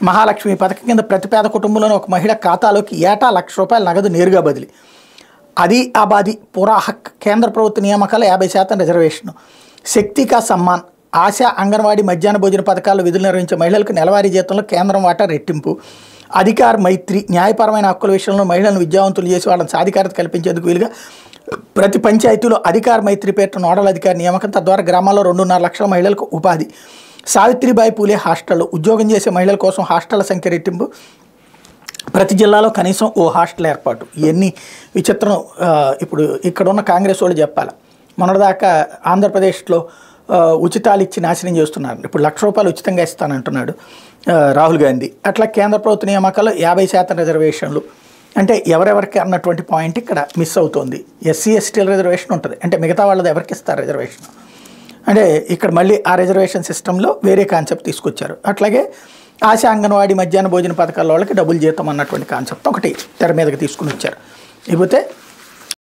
మహాలక్ష్మి పథకం కింద ప్రతి పేద కుటుంబంలోని ఒక మహిళ ఖాతాలోకి ఏటా ₹1,00,000 నగదు నేరుగా బదిలీ. అది ఆబాది పూరా హక్. కేంద్ర ప్రభుత్వ నియామకాలు 50% రిజర్వేషన్. శక్తి కా సమ్మాన్. ఆశా, అంగన్వాడీ, మధ్యాహ్న భోజన పథకాల్లో విధులు నిర్వహించే మహిళలకు నెలవారీ జీతంలో కేంద్రం వాటా రెట్టింపు. అధికార్ మైత్రి. న్యాయపరమైన హక్కుల విషయంలో మహిళలను విద్యావంతులు చేసి వాళ్ళని సాధికారత కల్పించేందుకు వీలుగా ప్రతి పంచాయతీలో అధికార్ మైత్రి పేరుతో నోడల్ అధికారి నియామకం. తద్వారా గ్రామాల్లో 2.5 లక్షల మహిళలకు ఉపాధి. సావిత్రిబాయి పూలే హాస్టల్లో ఉద్యోగం చేసే మహిళల కోసం హాస్టళ్ల సంఖ్య రెట్టింపు. ప్రతి జిల్లాలో కనీసం ఓ హాస్టల్ ఏర్పాటు. ఇవన్నీ విచిత్రం. ఇప్పుడు ఇక్కడున్న కాంగ్రెస్ వాళ్ళు చెప్పాలి. మొన్నటిదాకా ఆంధ్రప్రదేశ్లో ఉచితాలు ఇచ్చి నాశనం చేస్తున్నారు. ఇప్పుడు ₹1,00,000 ఉచితంగా ఇస్తానంటున్నాడు రాహుల్ గాంధీ. అట్లా కేంద్ర ప్రభుత్వ నియామకాల్లో 50% రిజర్వేషన్లు. అంటే ఎవరెవరికి అన్నటువంటి పాయింట్ ఇక్కడ మిస్ అవుతుంది. ఎస్సీ ఎస్టీల రిజర్వేషన్ ఉంటుంది, అంటే మిగతా వాళ్ళది ఎవరికి ఇస్తారు రిజర్వేషన్? అంటే ఇక్కడ మళ్ళీ ఆ రిజర్వేషన్ సిస్టంలో వేరే కాన్సెప్ట్ తీసుకొచ్చారు. అట్లాగే ఆశా, అంగన్వాడీ, మధ్యాహ్న భోజన పథకాల వాళ్ళకి డబుల్ జీతం అన్నటువంటి కాన్సెప్ట్ ఒకటి తెర మీదకి తీసుకుని వచ్చారు. ఇకపోతే